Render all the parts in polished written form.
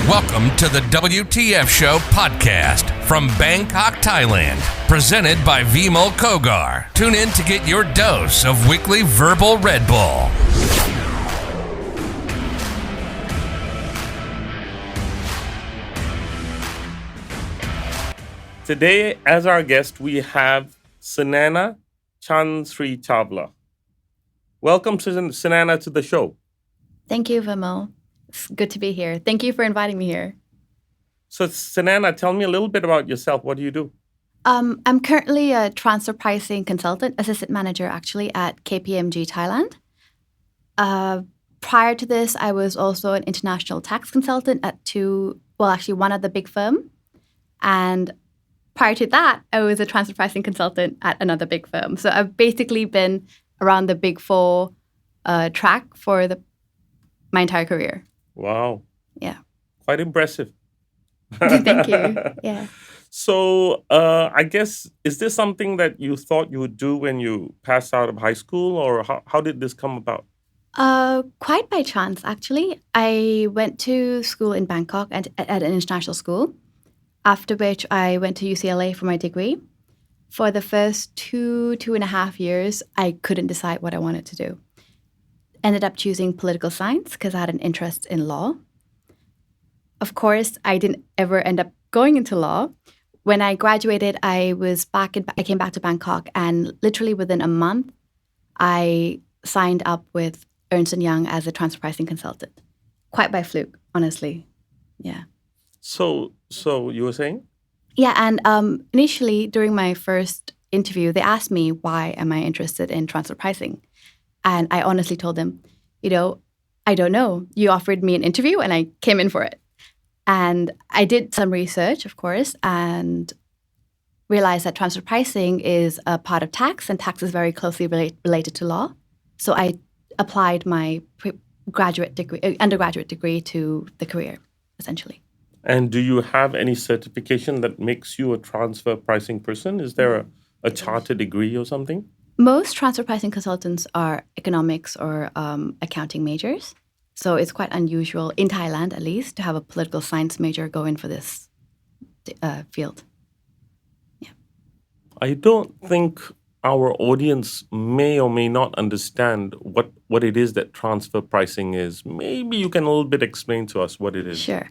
Welcome to the Wtf Show podcast from Bangkok, Thailand. Presented by Vimol Kogar. Tune in to get your dose of weekly verbal Red Bull. Today, as our guest, we have Sunaina Chansrichawla. Welcome, Sunaina, to the show. Thank you, Vimol. It's good to be here. Thank you for inviting me here. So, Sunaina, tell me a little bit about yourself. What do you do? I'm currently a transfer pricing consultant, assistant manager actually at KPMG Thailand. Prior to this, I was also an international tax consultant at one of the big firm. And prior to that, I was a transfer pricing consultant at another big firm. So I've basically been around the big four track for my entire career. Wow. Yeah. Quite impressive. Thank you. Yeah. So I guess, is this something that you thought you would do when you passed out of high school, or how did this come about? Quite by chance, actually. I went to school in Bangkok at an international school, after which I went to UCLA for my degree. For the first 2.5 years, I couldn't decide what I wanted to do. Ended up choosing political science because I had an interest in law. Of course, I didn't ever end up going into law. When I graduated, I came back to Bangkok, and literally within a month, I signed up with Ernst & Young as a transfer pricing consultant. Quite by fluke, honestly. Yeah. So you were saying? Yeah, and initially during my first interview, they asked me why am I interested in transfer pricing. And I honestly told them, I don't know. You offered me an interview and I came in for it. And I did some research, of course, and realized that transfer pricing is a part of tax, and tax is very closely related to law. So I applied my undergraduate degree to the career, essentially. And do you have any certification that makes you a transfer pricing person? Is there a charter degree or something? Most transfer pricing consultants are economics or accounting majors. So it's quite unusual, in Thailand at least, to have a political science major go in for this field. Yeah. I don't think our audience may or may not understand what it is that transfer pricing is. Maybe you can a little bit explain to us what it is. Sure.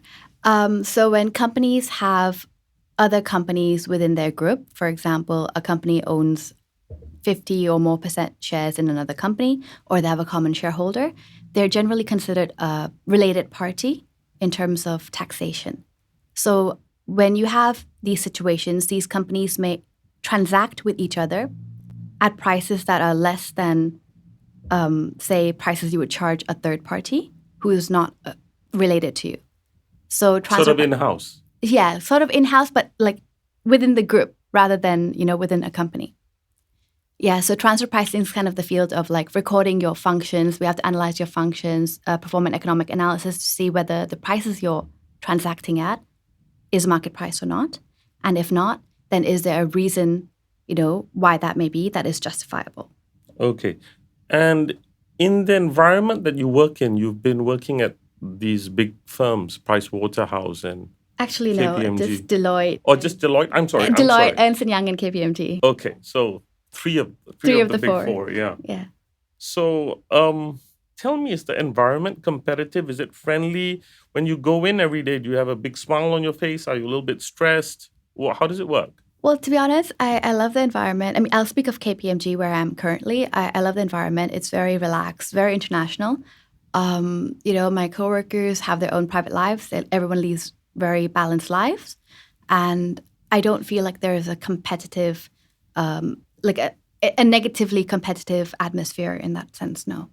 So when companies have other companies within their group, for example, a company owns 50 or more % shares in another company, or they have a common shareholder, they're generally considered a related party in terms of taxation. So when you have these situations, these companies may transact with each other at prices that are less than, say, prices you would charge a third party who is not related to you. So sort of in-house. Yeah, sort of in-house, but like within the group rather than, within a company. Yeah, so transfer pricing is kind of the field of like recording your functions. We have to analyze your functions, perform an economic analysis to see whether the prices you're transacting at is market price or not. And if not, then is there a reason, why that may be that is justifiable. Okay. And in the environment that you work in, you've been working at these big firms, Pricewaterhouse and Actually, KPMG. No, just Deloitte. Oh, just Deloitte? I'm sorry. Deloitte, Ernst & Young, and KPMG. Okay, so three of the big four, yeah. Yeah. So tell me, is the environment competitive? Is it friendly? When you go in every day, do you have a big smile on your face? Are you a little bit stressed? How does it work? Well, to be honest, I love the environment. I mean, I'll speak of KPMG where I am currently. I love the environment. It's very relaxed, very international. My coworkers have their own private lives. Everyone leads very balanced lives. And I don't feel like there is a competitive, a negatively competitive atmosphere in that sense, no.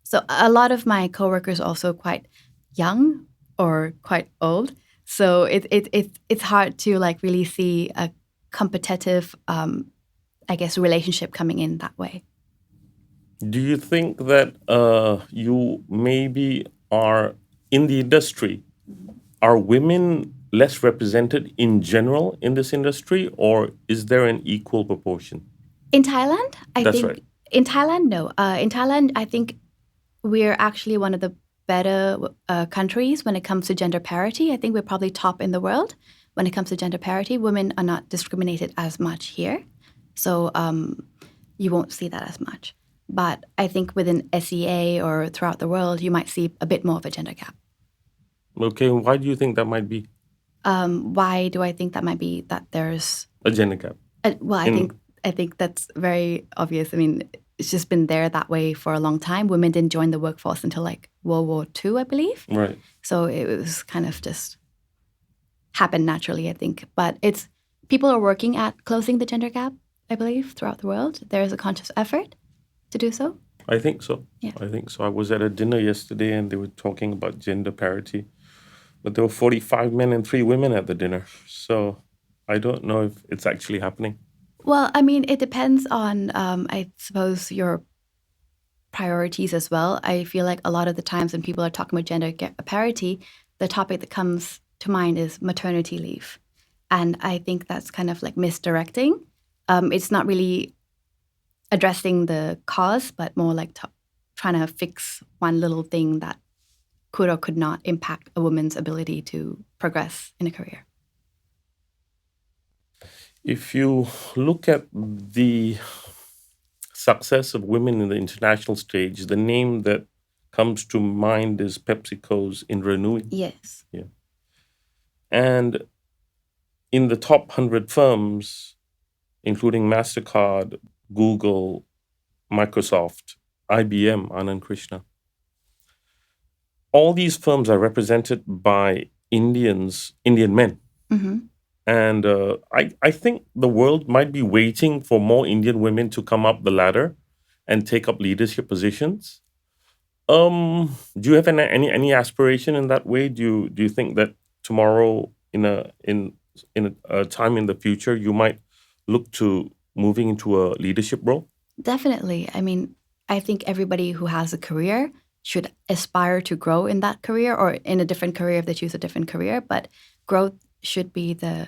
So a lot of my coworkers are also quite young or quite old. So it's hard to like really see a competitive, relationship coming in that way. Do you think that you maybe are in the industry? Are women less represented in general in this industry, or is there an equal proportion? In Thailand, I That's think. Right. In Thailand, no. In Thailand, I think we're actually one of the better countries when it comes to gender parity. I think we're probably top in the world when it comes to gender parity. Women are not discriminated as much here. So you won't see that as much. But I think within SEA or throughout the world, you might see a bit more of a gender gap. Okay, why do you think that might be? Why do I think that might be that there's a gender gap? Well, I think that's very obvious. I mean, it's just been there that way for a long time. Women didn't join the workforce until like World War II, I believe. Right. So it was kind of just happened naturally, I think. But it's people are working at closing the gender gap, I believe, throughout the world. There is a conscious effort to do so. I think so. Yeah. I think so. I was at a dinner yesterday and they were talking about gender parity. But there were 45 men and 3 women at the dinner. So I don't know if it's actually happening. Well, I mean, it depends on, I suppose, your priorities as well. I feel like a lot of the times when people are talking about gender parity, the topic that comes to mind is maternity leave. And I think that's kind of like misdirecting. It's not really addressing the cause, but more like trying to fix one little thing that could or could not impact a woman's ability to progress in a career. If you look at the success of women in the international stage, the name that comes to mind is PepsiCo's Indra Nooyi. Yes. Yeah. And in the top 100 firms, including MasterCard, Google, Microsoft, IBM, Anand Krishna, all these firms are represented by Indian men. Mm-hmm. And I think the world might be waiting for more Indian women to come up the ladder and take up leadership positions. Do you have any aspiration in that way? Do you think that tomorrow, in a time in the future, you might look to moving into a leadership role? Definitely. I mean, I think everybody who has a career should aspire to grow in that career or in a different career if they choose a different career. But growth should be the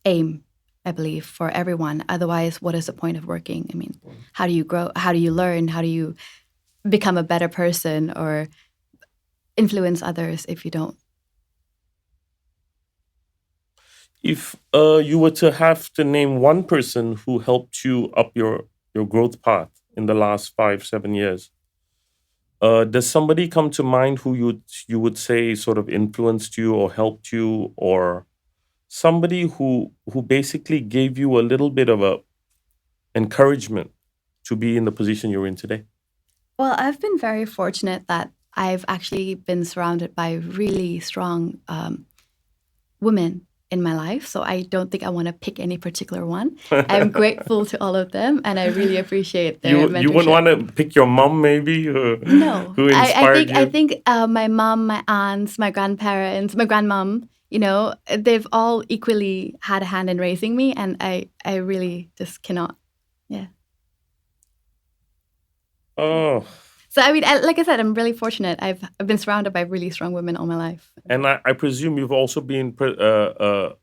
aim, I believe, for everyone. Otherwise, what is the point of working? I mean, how do you grow? How do you learn? How do you become a better person or influence others if you don't? If you were to have to name one person who helped you up your growth path in the last 5-7 years, does somebody come to mind who you would say sort of influenced you or helped you, or somebody who basically gave you a little bit of a encouragement to be in the position you're in today? Well, I've been very fortunate that I've actually been surrounded by really strong women in my life. So I don't think I want to pick any particular one. I'm grateful to all of them, and I really appreciate their mentorship. You wouldn't want to pick your mom, maybe? No. Who inspired you? I think my mom, my aunts, my grandparents, my grandmom, they've all equally had a hand in raising me, and I really just cannot. Yeah. Oh. So, I mean, like I said, I'm really fortunate. I've been surrounded by really strong women all my life. And I presume you've also been, I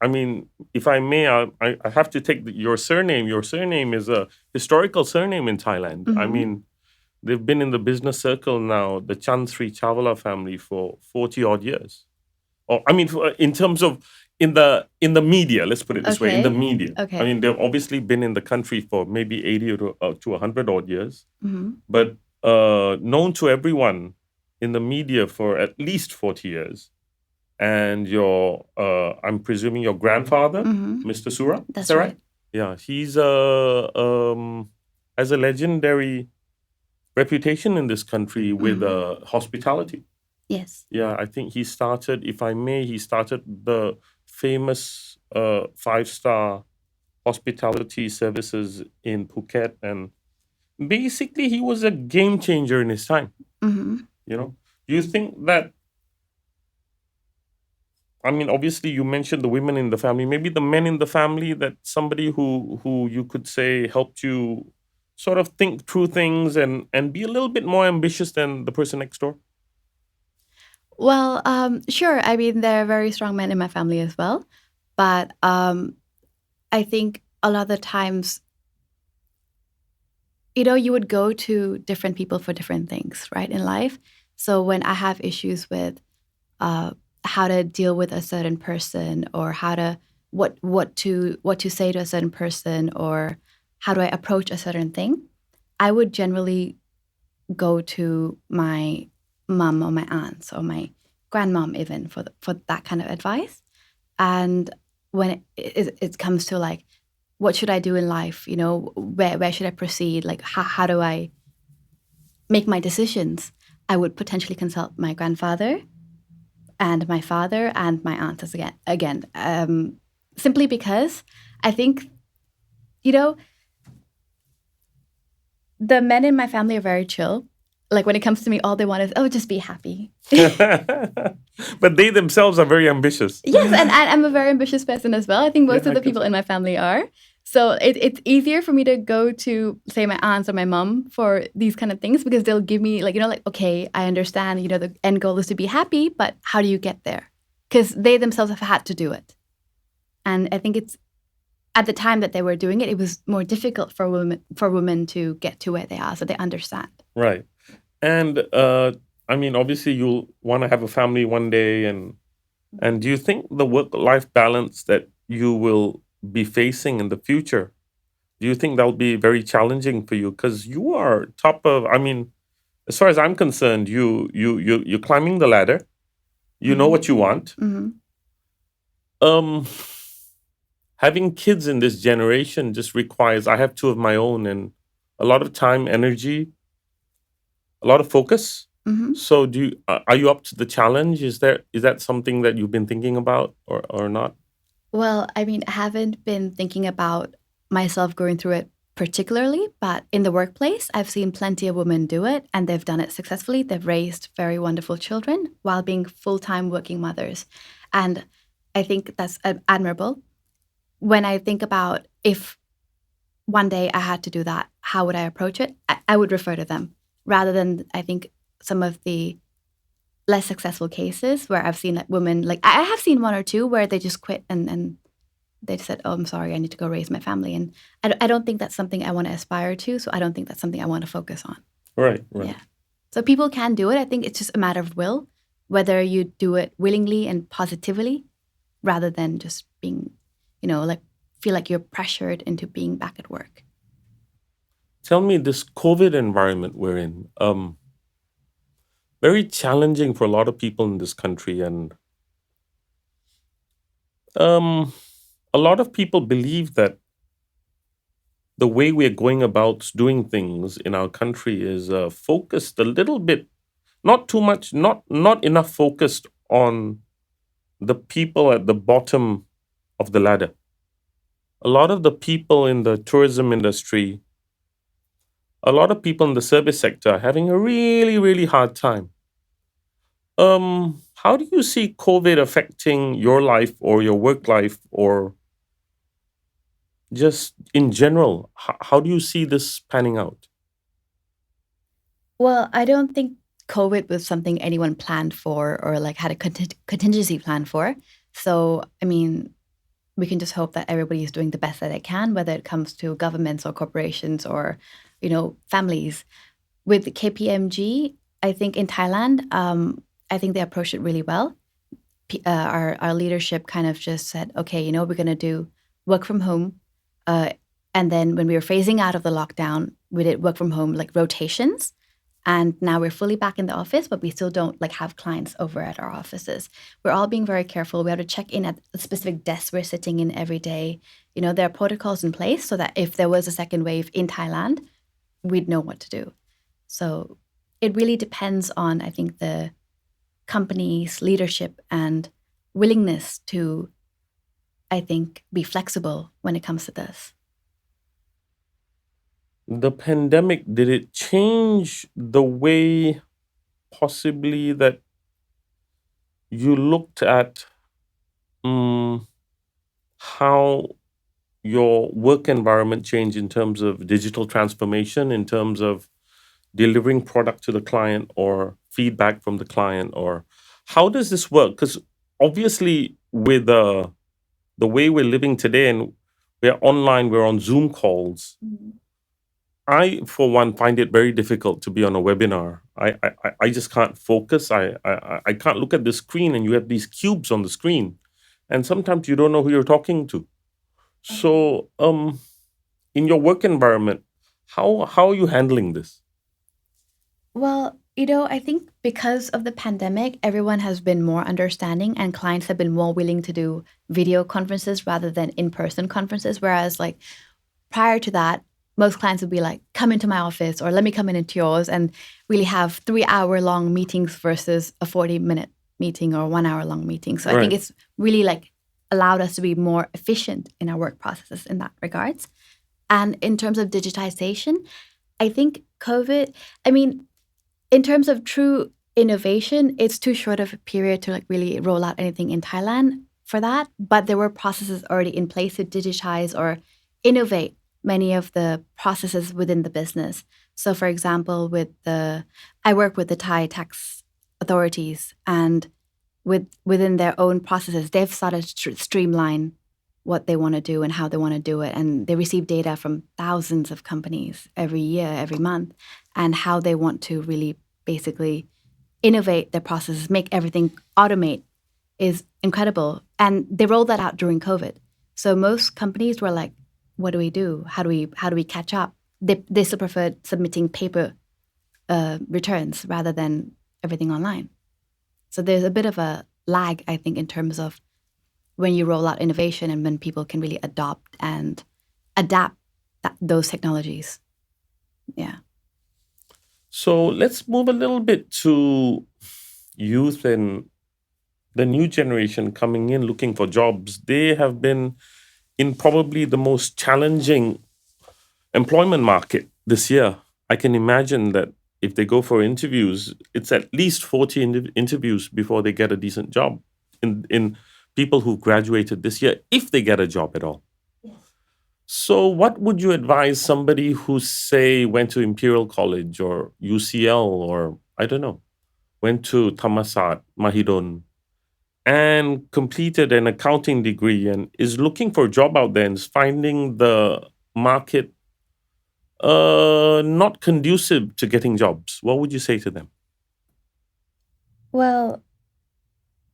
mean, if I may, I have to take your surname. Your surname is a historical surname in Thailand. Mm-hmm. I mean, they've been in the business circle now, the Chansrichawla family, for 40 odd years. Or, I mean, in terms of in the media, let's put it this way, in the media. Okay. I mean, they've obviously been in the country for maybe 80 to 100 odd years, Mm-hmm. but known to everyone in the media for at least 40 years. And I'm presuming your grandfather, Mm-hmm. Mr. Sura, That's is that right. Yeah, he's has a legendary reputation in this country with hospitality. Yes. Yeah, I think he started the famous 5-star hospitality services in Phuket, and basically he was a game changer in his time. Mm-hmm. Do you think that, I mean, obviously you mentioned the women in the family, maybe the men in the family, that somebody who you could say helped you sort of think through things and be a little bit more ambitious than the person next door? Well, sure. I mean, there are very strong men in my family as well. But I think a lot of the times, you would go to different people for different things, right, in life. So when I have issues with how to deal with a certain person, or how to what to say to a certain person, or how do I approach a certain thing, I would generally go to my mom or my aunts or my grandmom even for that kind of advice. And when it comes to like, what should I do in life? You know, where should I proceed? Like, how do I make my decisions? I would potentially consult my grandfather and my father and my aunts again, simply because I think, you know, the men in my family are very chill. Like when it comes to me, all they want is, oh, just be happy. But they themselves are very ambitious. Yes, and I'm a very ambitious person as well. I think most of the people in my family are. So it's easier for me to go to, say, my aunts or my mom for these kind of things, because they'll give me like, okay, I understand, the end goal is to be happy, but how do you get there? Because they themselves have had to do it. And I think it's, at the time that they were doing it, it was more difficult for women to get to where they are, so they understand. Right. And I mean, obviously you'll want to have a family one day, and do you think the work-life balance that you will be facing in the future, do you think that'll be very challenging for you? Because you are top of, I mean, as far as I'm concerned, you're climbing the ladder. You know what you want. Having kids in this generation just requires, I have two of my own, and a lot of time, energy, a lot of focus. So are you up to the challenge? Is that something that you've been thinking about or not? Well, I mean, I haven't been thinking about myself going through it particularly, but in the workplace, I've seen plenty of women do it, and they've done it successfully. They've raised very wonderful children while being full-time working mothers. And I think that's admirable. When I think about if one day I had to do that, how would I approach it? I would refer to them rather than, I think, some of the less successful cases where I've seen like women, like I have seen one or two where they just quit and they said, oh, I'm sorry, I need to go raise my family. And I don't think that's something I want to aspire to. So I don't think that's something I want to focus on. Right. Yeah. So people can do it. I think it's just a matter of will, whether you do it willingly and positively rather than just being, like feel like you're pressured into being back at work. Tell me, this COVID environment we're in, very challenging for a lot of people in this country. And a lot of people believe that the way we're going about doing things in our country is focused a little bit, not too much, not enough focused on the people at the bottom of the ladder. A lot of the people in the tourism industry, a lot of people in the service sector are having a really, really hard time. How do you see COVID affecting your life or your work life, or just in general? How do you see this panning out? Well, I don't think COVID was something anyone planned for or like had a contingency plan for. So, I mean, we can just hope that everybody is doing the best that they can, whether it comes to governments or corporations or, families. With KPMG, I think in Thailand, I think they approached it really well. Our leadership kind of just said, okay, we're going to do work from home. And then when we were phasing out of the lockdown, we did work from home, like rotations. And now we're fully back in the office, but we still don't like have clients over at our offices. We're all being very careful. We have to check in at the specific desk we're sitting in every day. There are protocols in place so that if there was a second wave in Thailand, we'd know what to do. So it really depends on, I think, the company's leadership and willingness to, I think, be flexible when it comes to this. The pandemic, did it change the way possibly that you looked at how your work environment changed in terms of digital transformation, in terms of delivering product to the client or feedback from the client? Or how does this work? Because obviously with the way we're living today, and we're online, we're on Zoom calls, I, for one, find it very difficult to be on a webinar. I just can't focus. I can't look at the screen, and you have these cubes on the screen, and sometimes you don't know who you're talking to. So, in your work environment, how are you handling this? Well, I think because of the pandemic, everyone has been more understanding and clients have been more willing to do video conferences rather than in-person conferences. Whereas like prior to that, most clients would be like, come into my office or let me come into yours and really have 3-hour-long meetings versus a 40-minute meeting or 1-hour-long meeting. So I think Right. it's really like allowed us to be more efficient in our work processes in that regards. And in terms of digitization, I think COVID, I mean, in terms of true innovation, it's too short of a period to like really roll out anything in Thailand for that. But there were processes already in place to digitize or innovate many of the processes within the business. So, for example, I work with the Thai tax authorities, and within their own processes, they've started to streamline what they want to do and how they want to do it. And they receive data from thousands of companies every year, every month, and how they want to really basically innovate their processes, make everything automate is incredible. And they rolled that out during COVID. So most companies were like, what do we do? How do we catch up? They still preferred submitting paper returns rather than everything online. So there's a bit of a lag, I think, in terms of when you roll out innovation and when people can really adopt and adapt those technologies. Yeah. So let's move a little bit to youth and the new generation coming in looking for jobs. They have been in probably the most challenging employment market this year. I can imagine that if they go for interviews, it's at least 40 interviews before they get a decent job in people who graduated this year, if they get a job at all. So what would you advise somebody who, say, went to Imperial College or UCL or, I don't know, went to Thammasat, Mahidol, and completed an accounting degree and is looking for a job out there and is finding the market not conducive to getting jobs? What would you say to them? Well,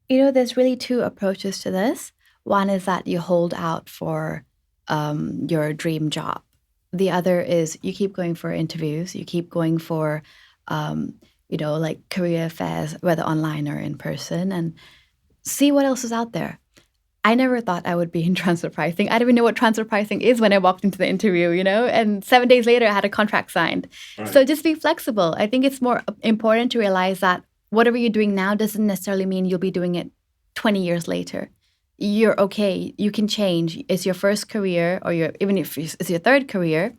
there's really two approaches to this. One is that you hold out for your dream job. The other is you keep going for interviews, you keep going for, like career fairs, whether online or in person, and see what else is out there. I never thought I would be in transfer pricing. I didn't even know what transfer pricing is when I walked into the interview, and 7 days later I had a contract signed. Right. So just be flexible. I think it's more important to realize that whatever you're doing now doesn't necessarily mean you'll be doing it 20 years later. You're okay. You can change. It's your first career, or even if it's your third career.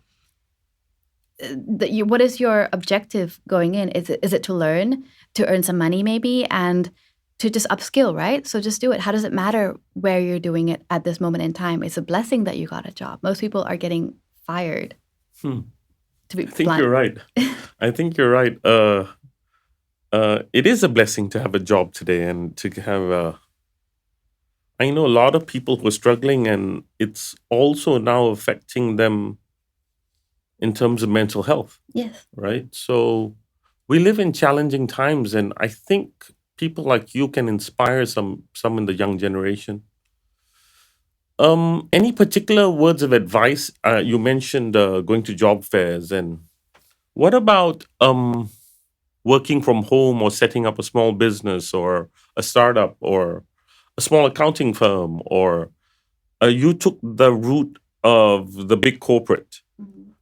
What is your objective going in? Is it to learn, to earn some money maybe, and to just upskill, right? So just do it. How does it matter where you're doing it at this moment in time? It's a blessing that you got a job. Most people are getting fired. To be I think blunt. you're right. I think you're right. It is a blessing to have a job today and to have I know a lot of people who are struggling, and it's also now affecting them in terms of mental health, Yes. right? So we live in challenging times, and I think people like you can inspire some in the young generation. Any particular words of advice? You mentioned going to job fairs, and what about working from home or setting up a small business or a startup or a small accounting firm, or you took the route of the big corporate.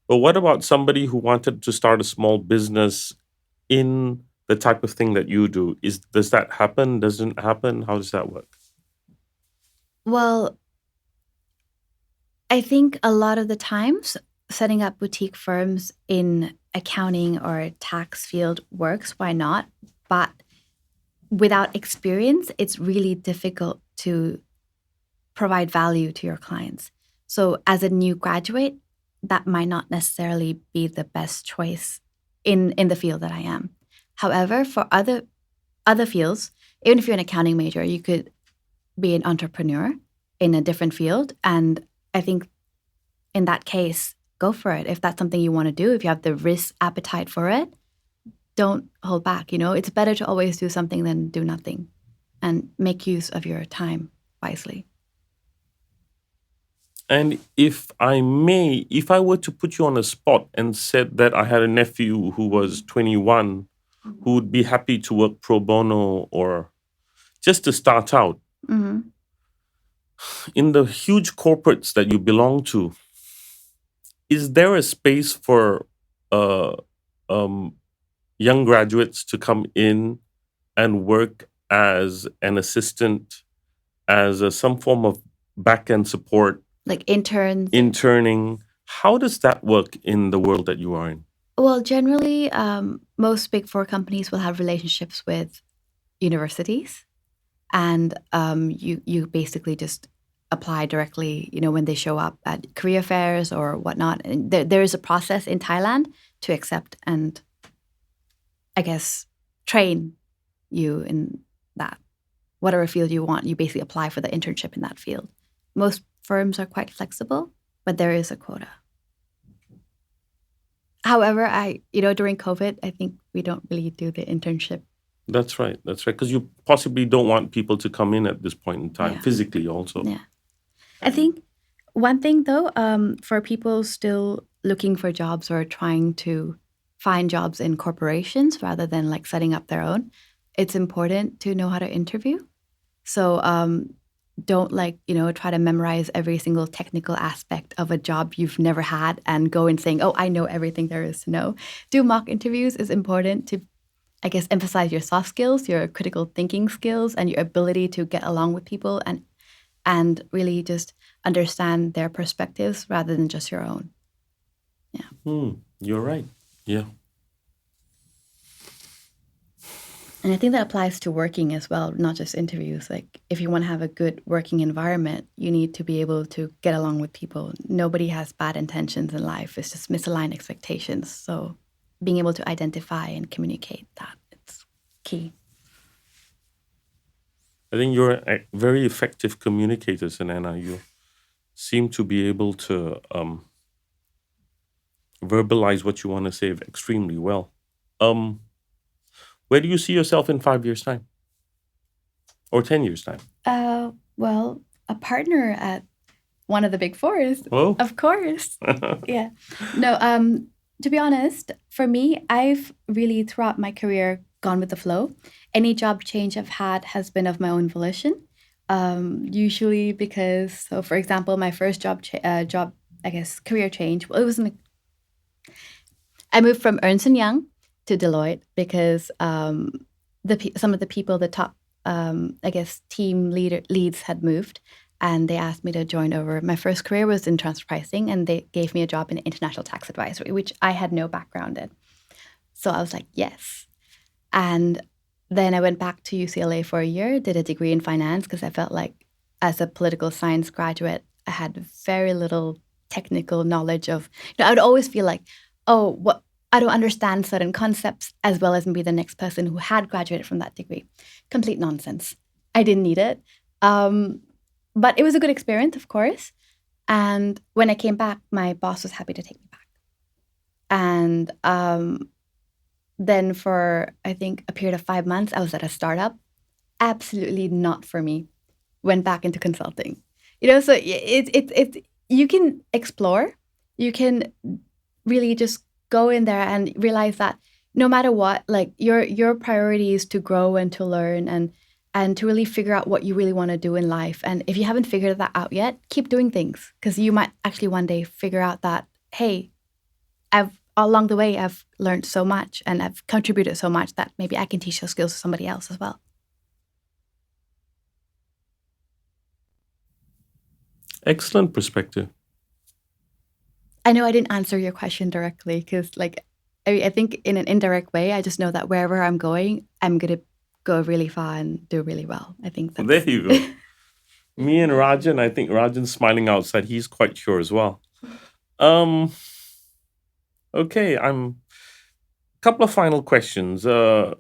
But what about somebody who wanted to start a small business in the type of thing that you do? Does that happen? Doesn't happen? How does that work? Well, I think a lot of the times setting up boutique firms in accounting or tax field works. Why not? But without experience, it's really difficult to provide value to your clients. So as a new graduate, that might not necessarily be the best choice in the field that I am. However, for other fields, even if you're an accounting major, you could be an entrepreneur in a different field. And I think in that case, go for it. If that's something you want to do, if you have the risk appetite for it, don't hold back. It's better to always do something than do nothing, and make use of your time wisely. And if I were to put you on a spot and said that I had a nephew who was 21 who would be happy to work pro bono or just to start out, in the huge corporates that you belong to, is there a space for young graduates to come in and work as an assistant, as some form of back-end support? Like interns. Interning. How does that work in the world that you are in? Well, generally, most Big Four companies will have relationships with universities, and you basically just apply directly, when they show up at career fairs or whatnot. And there is a process in Thailand to accept and, I guess, train you in that. Whatever field you want, you basically apply for the internship in that field. Most firms are quite flexible, but there is a quota. However, during COVID, I think we don't really do the internship. That's right. Because you possibly don't want people to come in at this point in time, physically also. Yeah. I think one thing, though, for people still looking for jobs or trying to find jobs in corporations rather than like setting up their own, it's important to know how to interview. So don't try to memorize every single technical aspect of a job you've never had and go in saying, oh, I know everything there is to know. Do mock interviews is important to, I guess, emphasize your soft skills, your critical thinking skills, and your ability to get along with people and really just understand their perspectives rather than just your own. Yeah. You're right. Yeah. And I think that applies to working as well, not just interviews. Like, if you want to have a good working environment, you need to be able to get along with people. Nobody has bad intentions in life. It's just misaligned expectations. So being able to identify and communicate that, it's key. I think you're a very effective communicator, Sunaina. You seem to be able to verbalize what you want to say extremely well. Where do you see yourself in 5 years' time? Or 10 years' time? Well, a partner at one of the Big Fours. Oh. Of course. Yeah. No, to be honest, for me, I've really throughout my career gone with the flow. Any job change I've had has been of my own volition. Usually because, so for example, my first career change, well, it wasn't. I moved from Ernst & Young to Deloitte because some of the people, the top, team leads had moved, and they asked me to join over. My first career was in transfer pricing, and they gave me a job in international tax advisory, which I had no background in. So I was like, yes. And then I went back to UCLA for a year, did a degree in finance because I felt like as a political science graduate, I had very little technical knowledge of, I would always feel like, I don't understand certain concepts as well as maybe the next person who had graduated from that degree. Complete nonsense. I didn't need it. But it was a good experience, of course. And when I came back, my boss was happy to take me back. And then for, I think, a period of 5 months, I was at a startup. Absolutely not for me. Went back into consulting. So it's you can explore. You can really just go in there and realize that no matter what, like your priority is to grow and to learn and to really figure out what you really want to do in life. And if you haven't figured that out yet, keep doing things, because you might actually one day figure out that, hey, along the way, I've learned so much and I've contributed so much that maybe I can teach those skills to somebody else as well. Excellent perspective. I know I didn't answer your question directly because, I think in an indirect way, I just know that wherever I'm going, I'm going to go really far and do really well. I think that's... There you go. Me and Rajan, I think Rajan's smiling outside. He's quite sure as well. Okay, a couple of final questions. The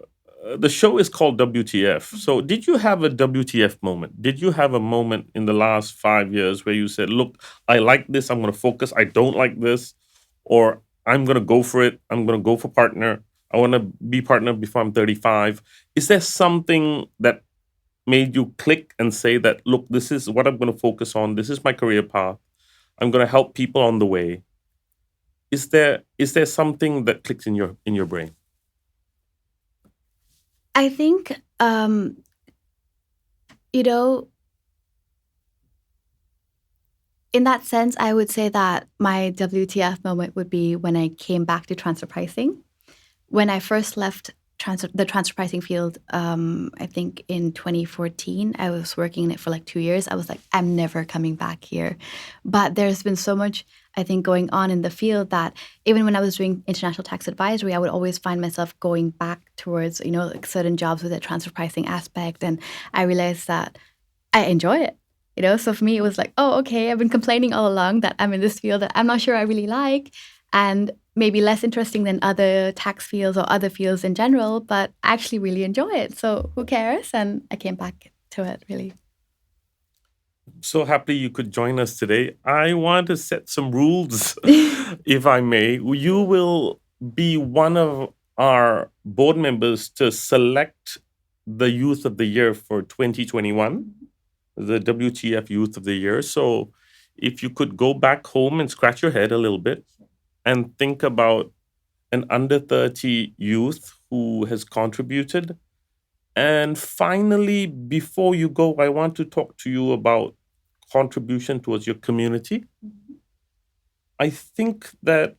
show is called WTF. So did you have a WTF moment? Did you have a moment in the last 5 years where you said, look, I like this, I'm going to focus. I don't like this, or I'm going to go for it. I'm going to go for partner. I want to be partner before I'm 35. Is there something that made you click and say that, look, this is what I'm going to focus on. This is my career path. I'm going to help people on the way. Is there something that clicks in your brain? I think, in that sense, I would say that my WTF moment would be when I came back to transfer pricing. When I first left the transfer pricing field, I think in 2014, I was working in it for like 2 years. I was like, I'm never coming back here. But there's been so much, I think, going on in the field that even when I was doing international tax advisory, I would always find myself going back towards, like certain jobs with a transfer pricing aspect. And I realized that I enjoy it. So for me, it was like, oh, okay, I've been complaining all along that I'm in this field that I'm not sure I really like, and maybe less interesting than other tax fields or other fields in general, but I actually really enjoy it. So who cares? And I came back to it, really. So happy you could join us today. I want to set some rules, if I may. You will be one of our board members to select the Youth of the Year for 2021, the WTF Youth of the Year. So if you could go back home and scratch your head a little bit and think about an under 30 youth who has contributed. And finally, before you go, I want to talk to you about contribution towards your community. I think that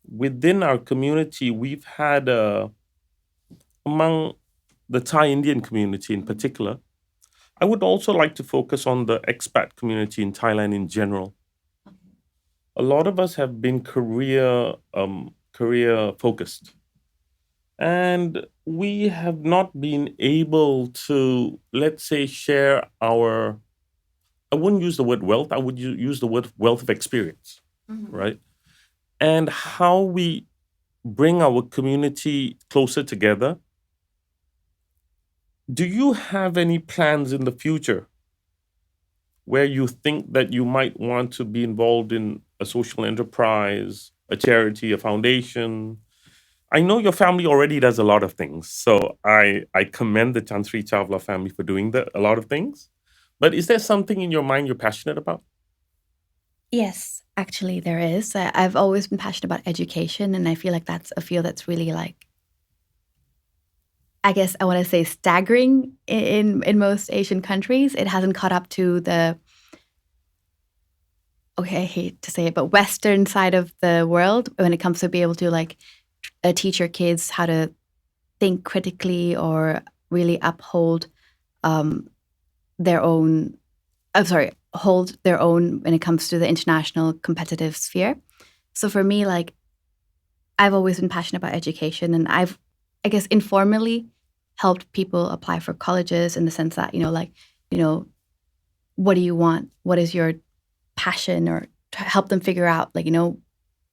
within our community, we've had, among the Thai Indian community in particular, I would also like to focus on the expat community in Thailand in general. A lot of us have been career focused, and we have not been able to, let's say, share our, I wouldn't use the word wealth, I would use the word wealth of experience, right? And how we bring our community closer together. Do you have any plans in the future where you think that you might want to be involved in a social enterprise, a charity, a foundation? I know your family already does a lot of things, so I commend the Chansrichawla family for doing a lot of things. But is there something in your mind you're passionate about? Yes, actually there is. I've always been passionate about education, and I feel like that's a field that's really like, I guess I want to say staggering in most Asian countries. It hasn't caught up to the, okay, I hate to say it, but Western side of the world when it comes to be able to like teach your kids how to think critically or really uphold their own, hold their own when it comes to the international competitive sphere. So for me, like, I've always been passionate about education, and I've, I guess, informally helped people apply for colleges in the sense that, what do you want? What is your passion? Or to help them figure out, like,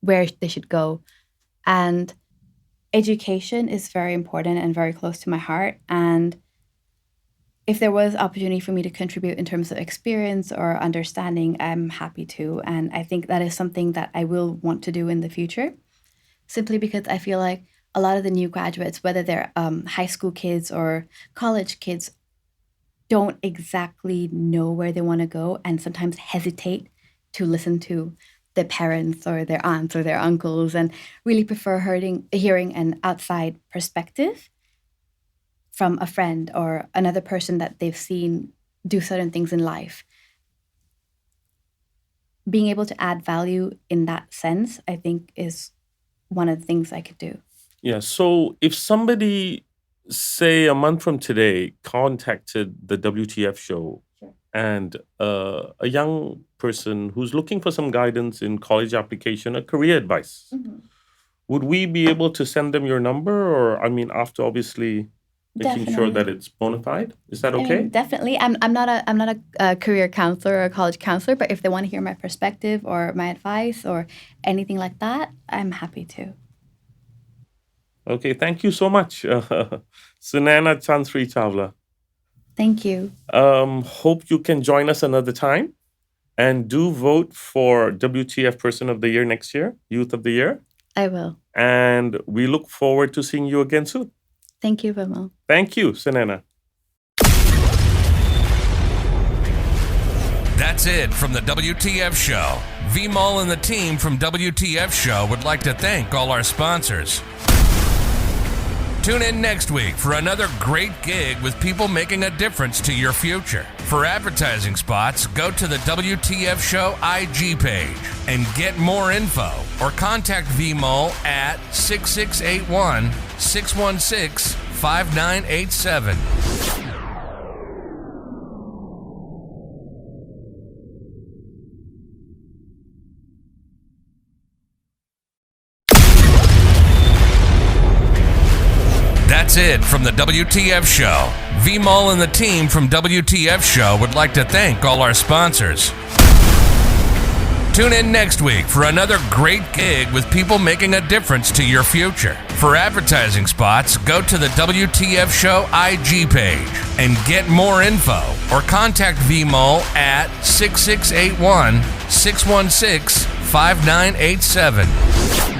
where they should go. And education is very important and very close to my heart. And if there was opportunity for me to contribute in terms of experience or understanding, I'm happy to. And I think that is something that I will want to do in the future, simply because I feel like a lot of the new graduates, whether they're high school kids or college kids, don't exactly know where they want to go and sometimes hesitate to listen to their parents or their aunts or their uncles, and really prefer hearing an outside perspective from a friend or another person that they've seen do certain things in life. Being able to add value in that sense, I think, is one of the things I could do. Yeah. So if somebody, say a month from today, contacted the WTF show, and a young person who's looking for some guidance in college application, a career advice, would we be able to send them your number? Or, I mean, after obviously making sure that it's bona fide, is that okay? Definitely. I'm not a career counselor or a college counselor, but if they want to hear my perspective or my advice or anything like that, I'm happy to. Okay, thank you so much, Sunaina Chansrichawla. Thank you. Hope you can join us another time, and do vote for WTF Person of the Year next year, Youth of the Year. I will. And we look forward to seeing you again soon. Thank you, Vimol. Thank you, Sunaina. That's it from the WTF Show. Vimol and the team from WTF Show would like to thank all our sponsors. Tune in next week for another great gig with people making a difference to your future. For advertising spots, go to the WTF Show IG page and get more info or contact Vimol at 6681-616-5987. That's it from the WTF Show. Vimol and the team from WTF Show would like to thank all our sponsors. Tune in next week for another great gig with people making a difference to your future. For advertising spots, go to the WTF Show IG page and get more info or contact Vimol at 6681-616-5987.